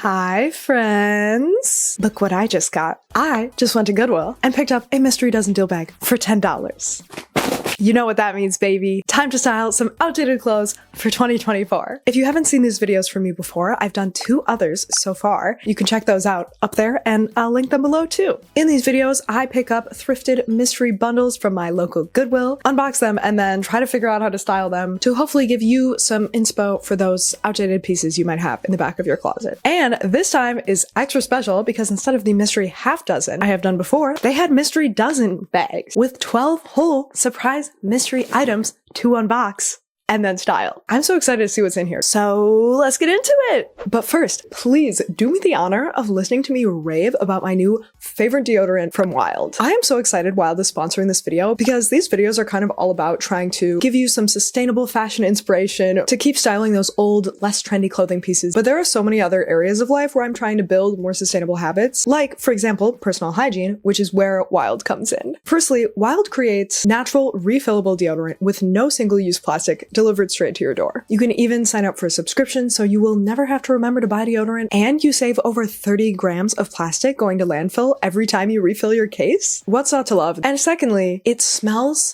Hi friends! Look what I just got. I just went to Goodwill and picked up a mystery dozen deal bag for $10. You know what that means, baby. Time to style some outdated clothes for 2024. If you haven't seen these videos from me before, I've done 2 others so far. You can check those out up there and I'll link them below too. In these videos, I pick up thrifted mystery bundles from my local Goodwill, unbox them, and then try to figure out how to style them to hopefully give you some inspo for those outdated pieces you might have in the back of your closet. And this time is extra special because instead of the mystery half dozen I have done before, they had mystery dozen bags with 12 whole surprise mystery items to unbox and then style. I'm so excited to see what's in here, so let's get into it! But first, please do me the honor of listening to me rave about my new favorite deodorant from Wild. I am so excited Wild is sponsoring this video because these videos are kind of all about trying to give you some sustainable fashion inspiration to keep styling those old, less trendy clothing pieces. But there are so many other areas of life where I'm trying to build more sustainable habits, like, for example, personal hygiene, which is where Wild comes in. Firstly, Wild creates natural, refillable deodorant with no single-use plastic delivered straight to your door. You can even sign up for a subscription so you will never have to remember to buy deodorant, and you save over 30 grams of plastic going to landfill every time you refill your case. What's not to love? And secondly, it smells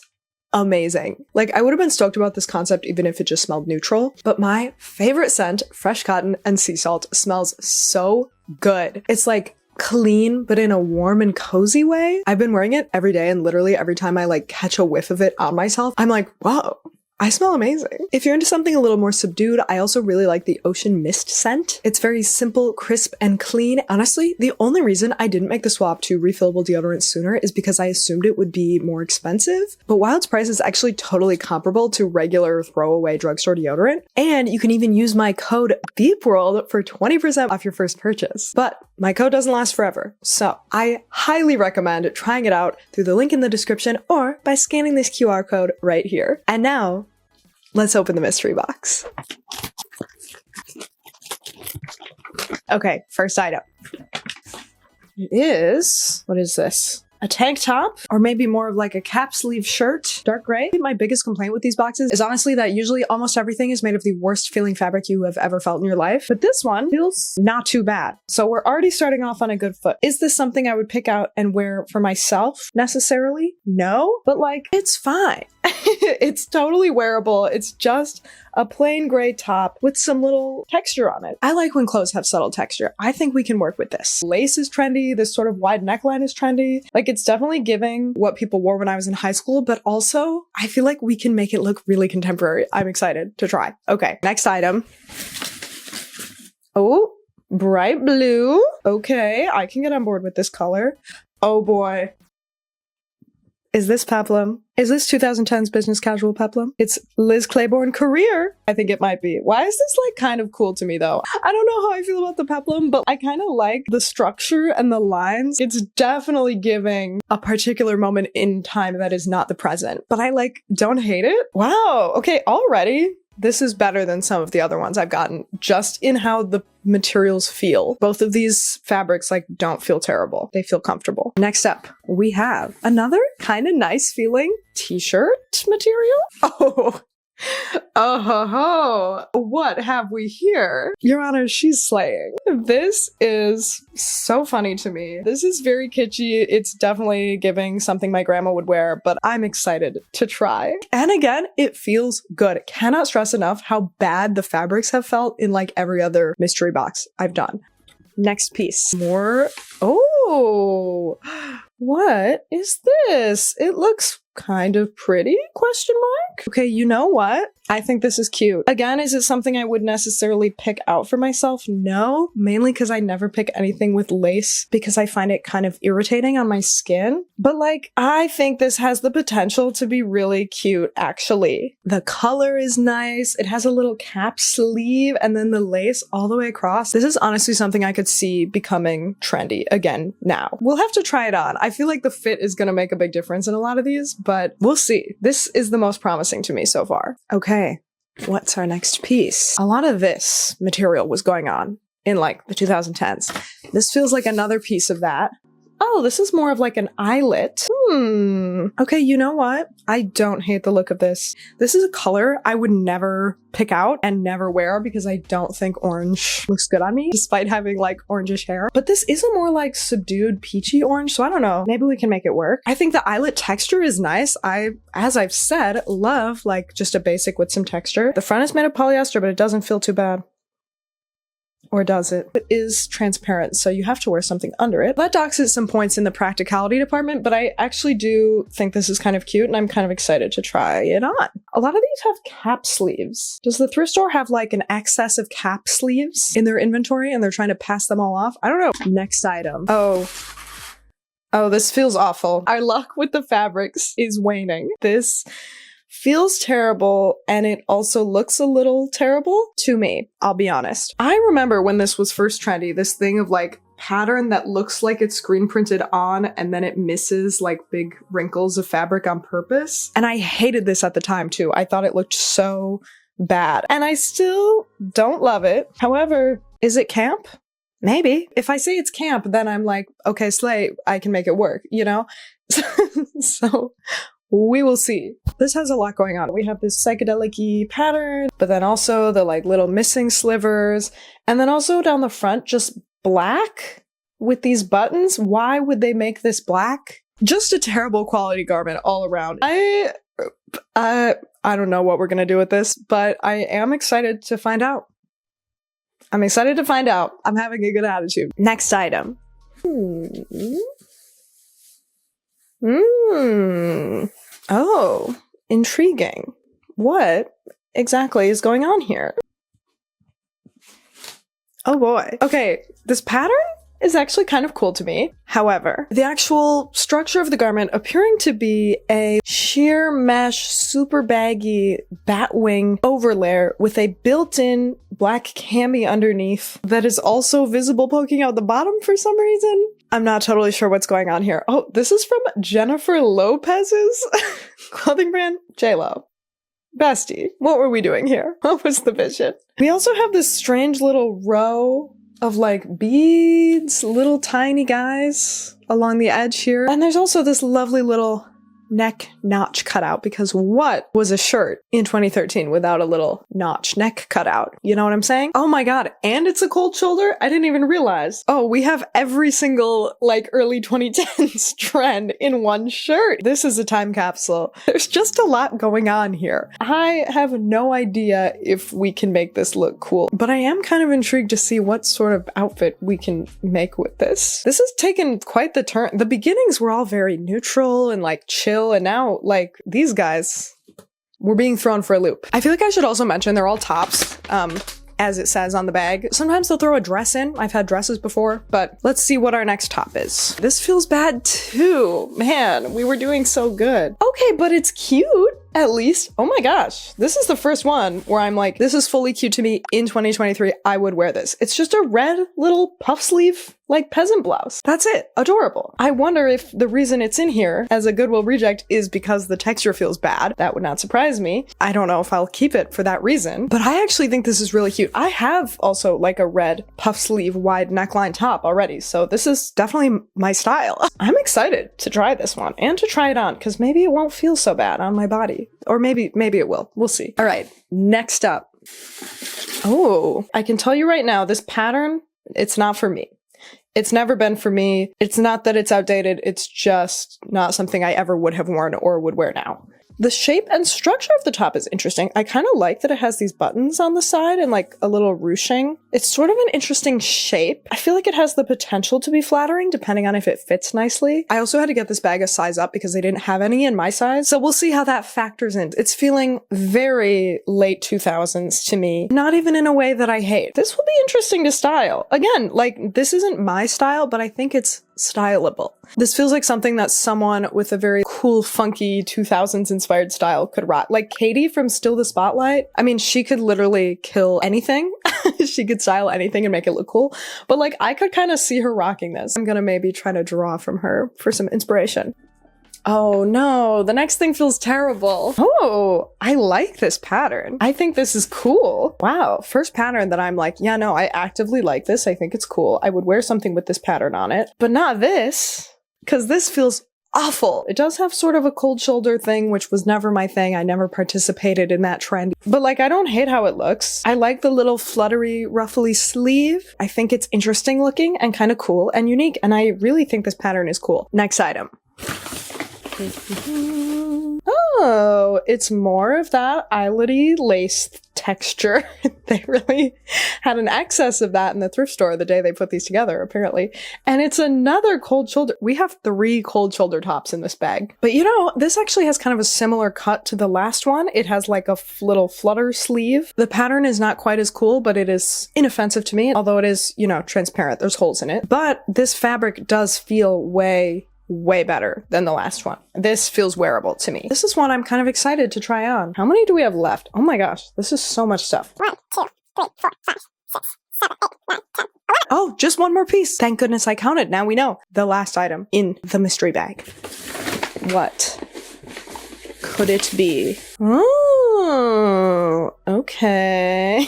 amazing. Like, I would have been stoked about this concept even if it just smelled neutral, but my favorite scent, fresh cotton and sea salt, smells so good. It's like clean, but in a warm and cozy way. I've been wearing it every day, and literally every time I catch a whiff of it on myself, I'm like, whoa, I smell amazing. If you're into something a little more subdued, I also really like the Ocean Mist scent. It's very simple, crisp, and clean. Honestly, the only reason I didn't make the swap to refillable deodorant sooner is because I assumed it would be more expensive, but Wild's price is actually totally comparable to regular throwaway drugstore deodorant, and you can even use my code BEEPWORLD for 20% off your first purchase. But my code doesn't last forever, so I highly recommend trying it out through the link in the description or by scanning this QR code right here. And now, let's open the mystery box. Okay, first item. It is, what is this? A tank top, or maybe more of like a cap sleeve shirt, dark gray. My biggest complaint with these boxes is honestly that usually almost everything is made of the worst feeling fabric you have ever felt in your life, but this one feels not too bad. So we're already starting off on a good foot. Is this something I would pick out and wear for myself necessarily? No, but it's fine. It's totally wearable. It's just a plain gray top with some little texture on it. I like when clothes have subtle texture. I think we can work with this. Lace is trendy. This sort of wide neckline is trendy. It's definitely giving what people wore when I was in high school, but also I feel like we can make it look really contemporary. I'm excited to try. Okay, next item. Oh, bright blue. Okay, I can get on board with this color. Oh boy. Is this peplum? Is this 2010's business casual peplum? It's Liz Claiborne career. I think it might be. Why is this kind of cool to me though? I don't know how I feel about the peplum, but I kind of like the structure and the lines. It's definitely giving a particular moment in time that is not the present, but I don't hate it. Wow. Okay. Already. This is better than some of the other ones I've gotten, just in how the materials feel. Both of these fabrics don't feel terrible. They feel comfortable. Next up, we have another kind of nice feeling t-shirt material. Oh, what have we here? Your Honor, she's slaying. This is so funny to me. This is very kitschy. It's definitely giving something my grandma would wear, but I'm excited to try. And again, it feels good. Cannot stress enough how bad the fabrics have felt in every other mystery box I've done. Next piece. More. Oh, what is this? It looks kind of pretty? Question mark? Okay, you know what? I think this is cute. Again, is it something I would necessarily pick out for myself? No, mainly because I never pick anything with lace because I find it kind of irritating on my skin. But I think this has the potential to be really cute, actually. The color is nice. It has a little cap sleeve and then the lace all the way across. This is honestly something I could see becoming trendy again now. We'll have to try it on. I feel like the fit is going to make a big difference in a lot of these, but we'll see. This is the most promising to me so far. Okay, what's our next piece? A lot of this material was going on in the 2010s. This feels like another piece of that. Oh, this is more of like an eyelet. Okay, you know what? I don't hate the look of this. This is a color I would never pick out and never wear because I don't think orange looks good on me, despite having like orangish hair. But this is a more like subdued peachy orange, so I don't know. Maybe we can make it work. I think the eyelet texture is nice. As I've said, love like just a basic with some texture. The front is made of polyester, but it doesn't feel too bad. Or does it? It is transparent, so you have to wear something under it. That docks at some points in the practicality department, but I actually do think this is kind of cute, and I'm kind of excited to try it on. A lot of these have cap sleeves. Does the thrift store have like an excess of cap sleeves in their inventory, and they're trying to pass them all off? I don't know. Next item. Oh, this feels awful. Our luck with the fabrics is waning. This feels terrible, and it also looks a little terrible to me, I'll be honest. I remember when this was first trendy, this thing of like pattern that looks like it's screen printed on and then it misses like big wrinkles of fabric on purpose. And I hated this at the time too. I thought it looked so bad. And I still don't love it. However, is it camp? Maybe. If I say it's camp, then I'm like, okay, slay, I can make it work, you know? So we will see. This has a lot going on. We have this psychedelic-y pattern, but then also the like little missing slivers. And then also down the front, just black with these buttons. Why would they make this black? Just a terrible quality garment all around. I don't know what we're gonna do with this, but I am excited to find out. I'm excited to find out. I'm having a good attitude. Next item. Oh, intriguing. What exactly is going on here? Oh boy. Okay, this pattern is actually kind of cool to me. However, the actual structure of the garment appearing to be a sheer mesh, super baggy batwing overlayer with a built-in black cami underneath that is also visible poking out the bottom for some reason. I'm not totally sure what's going on here. Oh, this is from Jennifer Lopez's clothing brand, J-Lo. Bestie, what were we doing here? What was the vision? We also have this strange little row of like beads, little tiny guys along the edge here. And there's also this lovely little neck notch cutout, because what was a shirt in 2013 without a little notch neck cutout? You know what I'm saying? Oh my god, and it's a cold shoulder? I didn't even realize. Oh, we have every single like early 2010s trend in one shirt. This is a time capsule. There's just a lot going on here. I have no idea if we can make this look cool, but I am kind of intrigued to see what sort of outfit we can make with this. This has taken quite the turn. The beginnings were all very neutral and like chill, and now like these guys were being thrown for a loop. I feel like I should also mention they're all tops, as it says on the bag. Sometimes they'll throw a dress in. I've had dresses before, but let's see what our next top is. This feels bad too. Man, we were doing so good. Okay, but it's cute. At least. Oh my gosh. This is the first one where I'm like, this is fully cute to me in 2023. I would wear this. It's just a red little puff sleeve, like peasant blouse. That's it. Adorable. I wonder if the reason it's in here as a Goodwill reject is because the texture feels bad. That would not surprise me. I don't know if I'll keep it for that reason, but I actually think this is really cute. I have also like a red puff sleeve wide neckline top already, so this is definitely my style. I'm excited to try this one and to try it on, because maybe it won't feel so bad on my body. Or maybe it will. We'll see. All right, next up. Oh, I can tell you right now, this pattern, it's not for me. It's never been for me. It's not that it's outdated. It's just not something I ever would have worn or would wear now. The shape and structure of the top is interesting. I kind of like that it has these buttons on the side and like a little ruching. It's sort of an interesting shape. I feel like it has the potential to be flattering depending on if it fits nicely. I also had to get this bag a size up because they didn't have any in my size. So we'll see how that factors in. It's feeling very late 2000s to me. Not even in a way that I hate. This will be interesting to style. Again, like this isn't my style, but I think it's stylable. This feels like something that someone with a very cool, funky 2000s inspired style could rock. Like Katie from Still the Spotlight. I mean, she could literally kill anything. She could style anything and make it look cool. But like, I could kind of see her rocking this. I'm gonna maybe try to draw from her for some inspiration. Oh no, the next thing feels terrible. Oh, I like this pattern. I think this is cool. Wow, first pattern that I'm like, yeah, no, I actively like this. I think it's cool. I would wear something with this pattern on it, but not this. because this feels awful. It does have sort of a cold shoulder thing, which was never my thing. I never participated in that trend. But like, I don't hate how it looks. I like the little fluttery, ruffly sleeve. I think it's interesting looking and kind of cool and unique. And I really think this pattern is cool. Next item. Oh, it's more of that eyelet-y lace texture. They really had an excess of that in the thrift store the day they put these together, apparently. And it's another cold shoulder. We have 3 cold shoulder tops in this bag. But you know, this actually has kind of a similar cut to the last one. It has like a little flutter sleeve. The pattern is not quite as cool, but it is inoffensive to me, although it is, you know, transparent. There's holes in it. But this fabric does feel way better than the last one. This feels wearable to me. This is one I'm kind of excited to try on. How many do we have left? Oh my gosh, this is so much stuff. 1, 2, 3, 4, 5, 6, 7, 8, 9, 10, 11. Oh, just one more piece. Thank goodness I counted. Now we know. The last item in the mystery bag. What could it be? Oh, okay.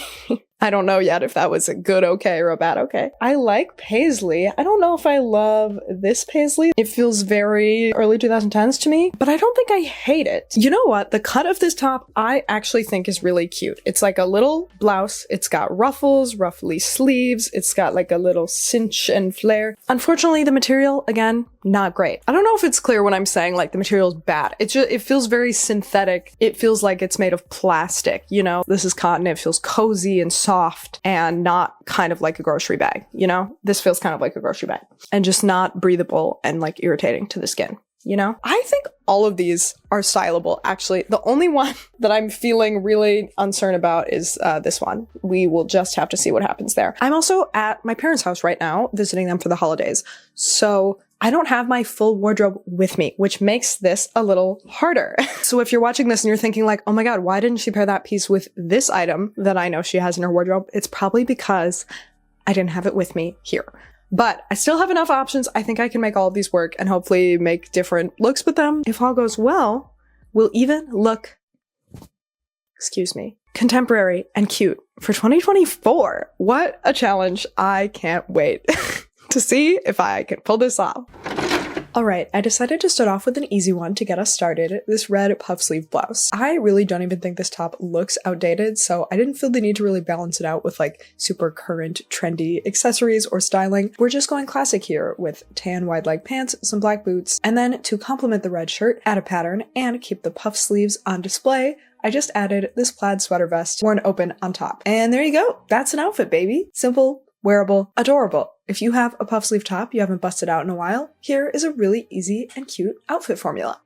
I don't know yet if that was a good okay or a bad okay. I like paisley. I don't know if I love this paisley. It feels very early 2010s to me, but I don't think I hate it. You know what? The cut of this top I actually think is really cute. It's like a little blouse. It's got ruffles, ruffly sleeves. It's got like a little cinch and flare. Unfortunately, the material, again, not great. I don't know if it's clear when I'm saying like the material's bad. It feels very synthetic. It feels like it's made of plastic, you know? This is cotton. It feels cozy and soft and not kind of like a grocery bag, you know? This feels kind of like a grocery bag and just not breathable and like irritating to the skin, you know? I think all of these are stylable, actually. The only one that I'm feeling really uncertain about is this one. We will just have to see what happens there. I'm also at my parents' house right now, visiting them for the holidays. So I don't have my full wardrobe with me, which makes this a little harder. So if you're watching this and you're thinking like, oh my God, why didn't she pair that piece with this item that I know she has in her wardrobe? It's probably because I didn't have it with me here. But I still have enough options. I think I can make all of these work and hopefully make different looks with them. If all goes well, we'll even look, excuse me, contemporary and cute for 2024. What a challenge. I can't wait to see if I can pull this off. All right, I decided to start off with an easy one to get us started, this red puff sleeve blouse. I really don't even think this top looks outdated, so I didn't feel the need to really balance it out with like super current, trendy accessories or styling. We're just going classic here with tan wide leg pants, some black boots, and then to complement the red shirt, add a pattern and keep the puff sleeves on display, I just added this plaid sweater vest worn open on top. And there you go. That's an outfit, baby. Simple, wearable, adorable. If you have a puff sleeve top you haven't busted out in a while, here is a really easy and cute outfit formula.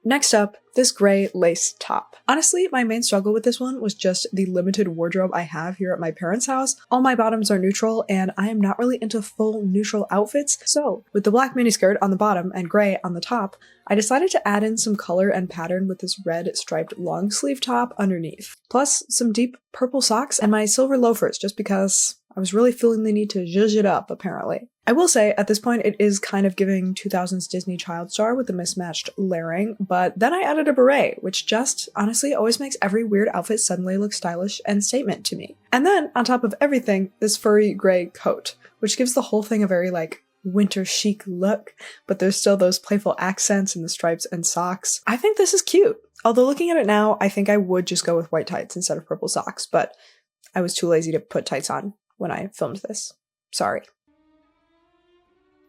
Next up, this gray lace top. Honestly, my main struggle with this one was just the limited wardrobe I have here at my parents' house. All my bottoms are neutral and I am not really into full neutral outfits, so with the black miniskirt on the bottom and gray on the top, I decided to add in some color and pattern with this red striped long sleeve top underneath. Plus some deep purple socks and my silver loafers just because I was really feeling the need to zhuzh it up, apparently. I will say, at this point, it is kind of giving 2000s Disney child star with the mismatched layering, but then I added a beret, which just, honestly, always makes every weird outfit suddenly look stylish and statement to me. And then, on top of everything, this furry gray coat, which gives the whole thing a very, like, winter chic look, but there's still those playful accents in the stripes and socks. I think this is cute. Although looking at it now, I think I would just go with white tights instead of purple socks, but I was too lazy to put tights on when I filmed this. Sorry.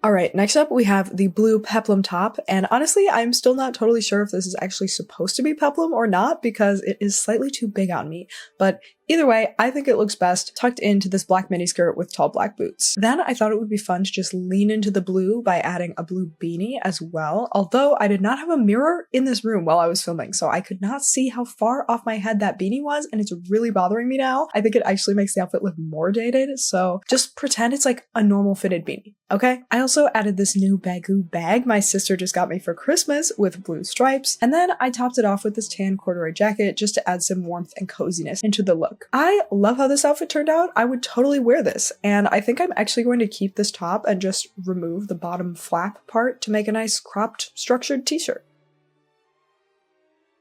Alright, next up we have the blue peplum top, and honestly I'm still not totally sure if this is actually supposed to be peplum or not because it is slightly too big on me, but either way, I think it looks best tucked into this black miniskirt with tall black boots. Then I thought it would be fun to just lean into the blue by adding a blue beanie as well, although I did not have a mirror in this room while I was filming, so I could not see how far off my head that beanie was, and it's really bothering me now. I think it actually makes the outfit look more dated, so just pretend it's like a normal fitted beanie, okay? I also added this new baggu bag my sister just got me for Christmas with blue stripes, and then I topped it off with this tan corduroy jacket just to add some warmth and coziness into the look. I love how this outfit turned out. I would totally wear this, and I think I'm actually going to keep this top and just remove the bottom flap part to make a nice cropped, structured t-shirt.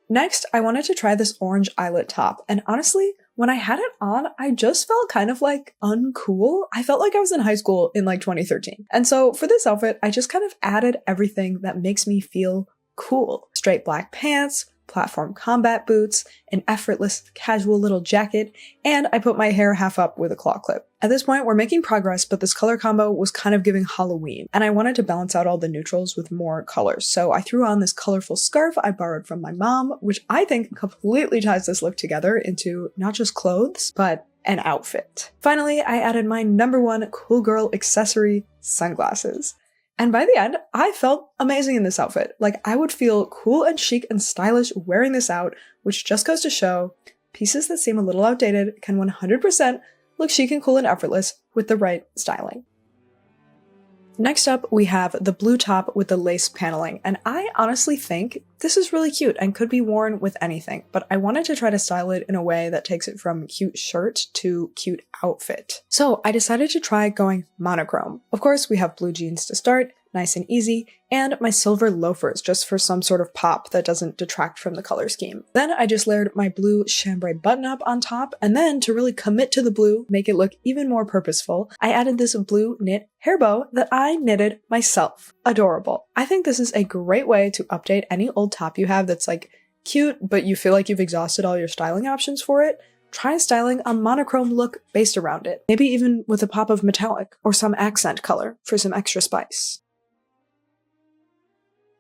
Next, I wanted to try this orange eyelet top, and honestly, when I had it on, I just felt kind of like uncool. I felt like I was in high school in like 2013. And so for this outfit, I just kind of added everything that makes me feel cool. Straight black pants, platform combat boots, an effortless casual little jacket, and I put my hair half up with a claw clip. At this point, we're making progress, but this color combo was kind of giving Halloween, and I wanted to balance out all the neutrals with more colors. So I threw on this colorful scarf I borrowed from my mom, which I think completely ties this look together into not just clothes, but an outfit. Finally, I added my number one cool girl accessory, sunglasses. And by the end, I felt amazing in this outfit. Like, I would feel cool and chic and stylish wearing this out, which just goes to show pieces that seem a little outdated can 100% look chic and cool and effortless with the right styling. Next up, we have the blue top with the lace paneling, and I honestly think this is really cute and could be worn with anything, but I wanted to try to style it in a way that takes it from cute shirt to cute outfit. So I decided to try going monochrome. Of course, we have blue jeans to start, nice and easy, and my silver loafers just for some sort of pop that doesn't detract from the color scheme. Then I just layered my blue chambray button-up on top, and then to really commit to the blue, make it look even more purposeful, I added this blue knit hair bow that I knitted myself. Adorable. I think this is a great way to update any old top you have that's like cute, but you feel like you've exhausted all your styling options for it. Try styling a monochrome look based around it, maybe even with a pop of metallic or some accent color for some extra spice.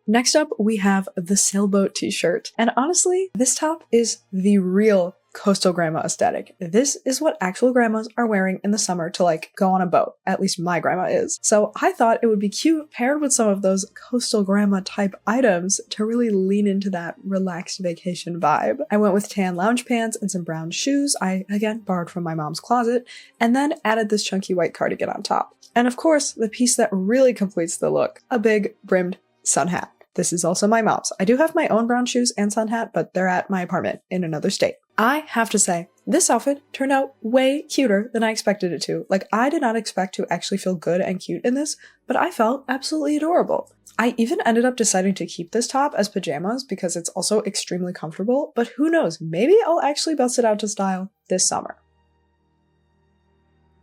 Next up, we have the sailboat t-shirt. And honestly, this top is the real coastal grandma aesthetic. This is what actual grandmas are wearing in the summer to like go on a boat. At least my grandma is. So I thought it would be cute paired with some of those coastal grandma type items to really lean into that relaxed vacation vibe. I went with tan lounge pants and some brown shoes I, again, borrowed from my mom's closet, and then added this chunky white cardigan on top. And of course, the piece that really completes the look, a big brimmed sun hat. This is also my mom's. I do have my own brown shoes and sun hat, but they're at my apartment in another state. I have to say, this outfit turned out way cuter than I expected it to. Like, I did not expect to actually feel good and cute in this, but I felt absolutely adorable. I even ended up deciding to keep this top as pajamas because it's also extremely comfortable, but who knows, maybe I'll actually bust it out to style this summer.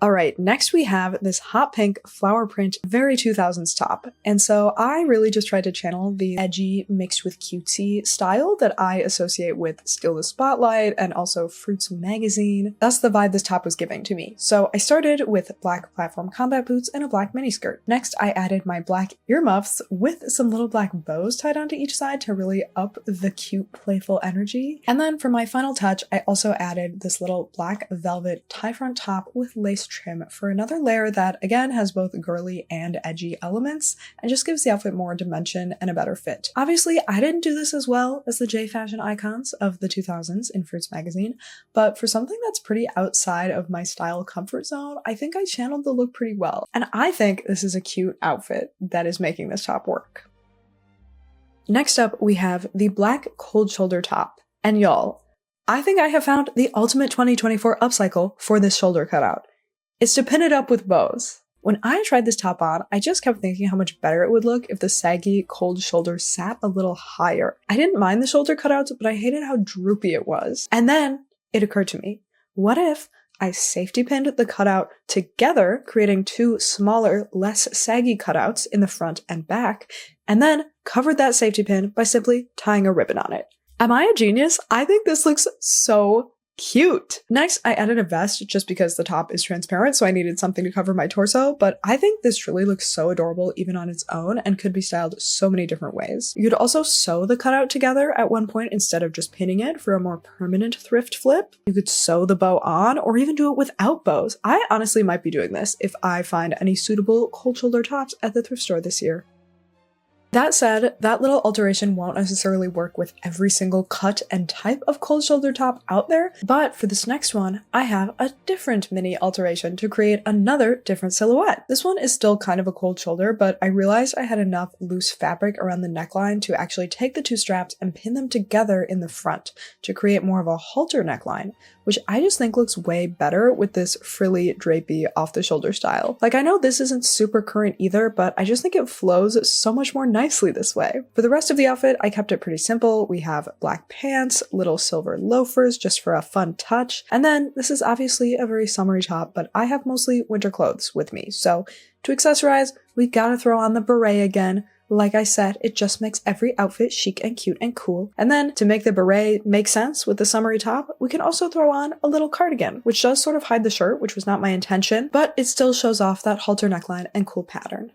Alright, next we have this hot pink flower print, very 2000s top. And so I really just tried to channel the edgy mixed with cutesy style that I associate with Steal the Spotlight and also Fruits magazine. That's the vibe this top was giving to me. So I started with black platform combat boots and a black miniskirt. Next, I added my black earmuffs with some little black bows tied onto each side to really up the cute, playful energy. And then for my final touch, I also added this little black velvet tie front top with lace trim for another layer that again has both girly and edgy elements and just gives the outfit more dimension and a better fit. Obviously, I didn't do this as well as the J fashion icons of the 2000s in Fruits magazine, but for something that's pretty outside of my style comfort zone, I think I channeled the look pretty well. And I think this is a cute outfit that is making this top work. Next up, we have the black cold shoulder top. And y'all, I think I have found the ultimate 2024 upcycle for this shoulder cutout. It's to pin it up with bows. When I tried this top on, I just kept thinking how much better it would look if the saggy, cold shoulder sat a little higher. I didn't mind the shoulder cutouts, but I hated how droopy it was. And then it occurred to me, what if I safety pinned the cutout together, creating two smaller, less saggy cutouts in the front and back, and then covered that safety pin by simply tying a ribbon on it? Am I a genius? I think this looks so cute. Next, I added a vest just because the top is transparent, so I needed something to cover my torso, but I think this truly looks so adorable even on its own and could be styled so many different ways. You could also sew the cutout together at one point instead of just pinning it for a more permanent thrift flip. You could sew the bow on or even do it without bows. I honestly might be doing this if I find any suitable cold shoulder tops at the thrift store this year. That said, that little alteration won't necessarily work with every single cut and type of cold shoulder top out there, but for this next one, I have a different mini alteration to create another different silhouette. This one is still kind of a cold shoulder, but I realized I had enough loose fabric around the neckline to actually take the two straps and pin them together in the front to create more of a halter neckline, which I just think looks way better with this frilly, drapey, off-the-shoulder style. Like, I know this isn't super current either, but I just think it flows so much more nicely nicely this way. For the rest of the outfit, I kept it pretty simple. We have black pants, little silver loafers just for a fun touch, and then this is obviously a very summery top, but I have mostly winter clothes with me, so to accessorize, we gotta throw on the beret again. Like I said, it just makes every outfit chic and cute and cool. And then to make the beret make sense with the summery top, we can also throw on a little cardigan, which does sort of hide the shirt, which was not my intention, but it still shows off that halter neckline and cool pattern.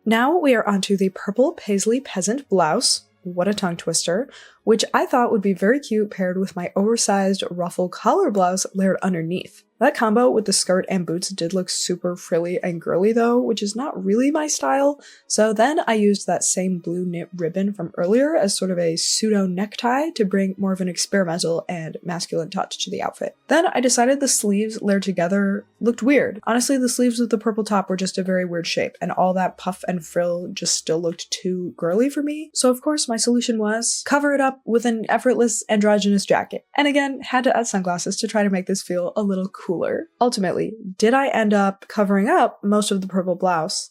Now we are onto the purple paisley peasant blouse. What a tongue twister, which I thought would be very cute paired with my oversized ruffle collar blouse layered underneath. That combo with the skirt and boots did look super frilly and girly though, which is not really my style, so then I used that same blue knit ribbon from earlier as sort of a pseudo necktie to bring more of an experimental and masculine touch to the outfit. Then I decided the sleeves layered together looked weird. Honestly, the sleeves with the purple top were just a very weird shape, and all that puff and frill just still looked too girly for me, so of course my solution was cover it up with an effortless androgynous jacket. And again, had to add sunglasses to try to make this feel a little cooler. Ultimately, did I end up covering up most of the purple blouse?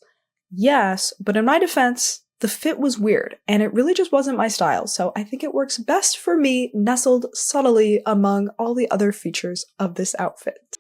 Yes, but in my defense, the fit was weird, and it really just wasn't my style, so I think it works best for me nestled subtly among all the other features of this outfit.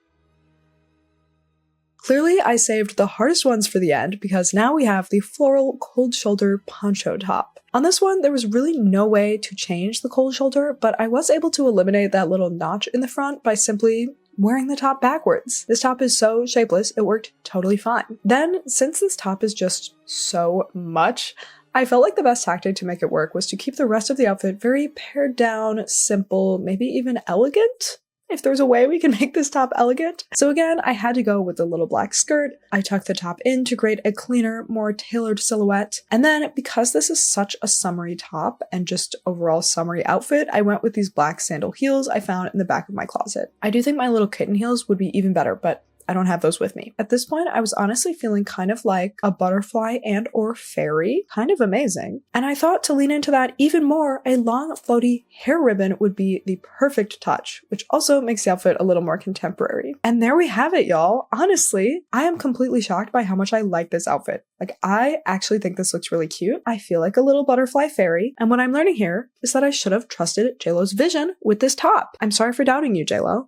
Clearly, I saved the hardest ones for the end because now we have the floral cold shoulder poncho top. On this one, there was really no way to change the cold shoulder, but I was able to eliminate that little notch in the front by simply wearing the top backwards. This top is so shapeless, it worked totally fine. Then, since this top is just so much, I felt like the best tactic to make it work was to keep the rest of the outfit very pared down, simple, maybe even elegant? If there's a way we can make this top elegant. So again, I had to go with the little black skirt. I tucked the top in to create a cleaner, more tailored silhouette. And then because this is such a summery top and just overall summery outfit, I went with these black sandal heels I found in the back of my closet. I do think my little kitten heels would be even better, but I don't have those with me. At this point, I was honestly feeling kind of like a butterfly and or fairy, kind of amazing. And I thought to lean into that even more, a long floaty hair ribbon would be the perfect touch, which also makes the outfit a little more contemporary. And there we have it, y'all. Honestly, I am completely shocked by how much I like this outfit. Like, I actually think this looks really cute. I feel like a little butterfly fairy. And what I'm learning here is that I should have trusted JLo's vision with this top. I'm sorry for doubting you, JLo.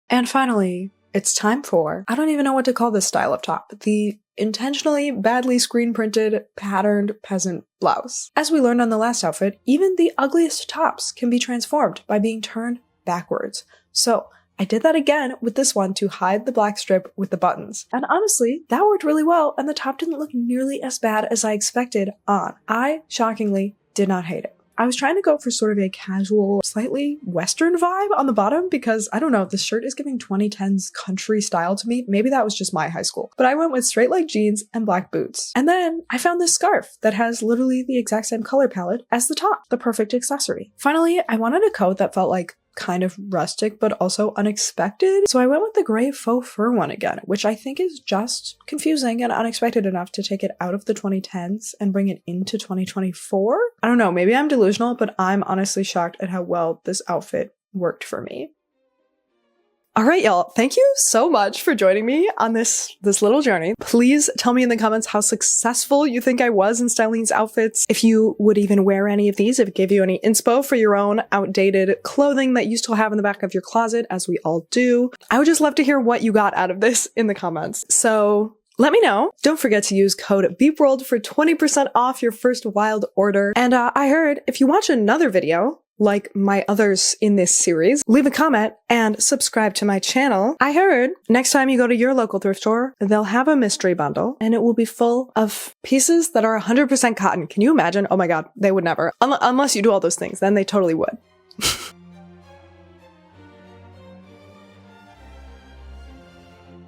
And finally, it's time for, I don't even know what to call this style of top, the intentionally badly screen printed patterned peasant blouse. As we learned on the last outfit, even the ugliest tops can be transformed by being turned backwards. So I did that again with this one to hide the black strip with the buttons. And honestly, that worked really well, and the top didn't look nearly as bad as I expected on. I, shockingly, did not hate it. I was trying to go for sort of a casual, slightly Western vibe on the bottom because, I don't know, this shirt is giving 2010s country style to me. Maybe that was just my high school. But I went with straight leg jeans and black boots. And then I found this scarf that has literally the exact same color palette as the top, the perfect accessory. Finally, I wanted a coat that felt like kind of rustic but also unexpected, so I went with the gray faux fur one again, which I think is just confusing and unexpected enough to take it out of the 2010s and bring it into 2024. I don't know, maybe I'm delusional, but I'm honestly shocked at how well this outfit worked for me. All right, y'all, thank you so much for joining me on this little journey. Please tell me in the comments how successful you think I was in styling these outfits. If you would even wear any of these, if it gave you any inspo for your own outdated clothing that you still have in the back of your closet, as we all do. I would just love to hear what you got out of this in the comments. So let me know. Don't forget to use code BEEPWORLD for 20% off your first wild order. And I heard if you watch another video, like my others in this series, leave a comment and subscribe to my channel. I heard next time you go to your local thrift store, they'll have a mystery bundle and it will be full of pieces that are 100% cotton. Can you imagine? Oh my God, they would never. Unless you do all those things, then they totally would.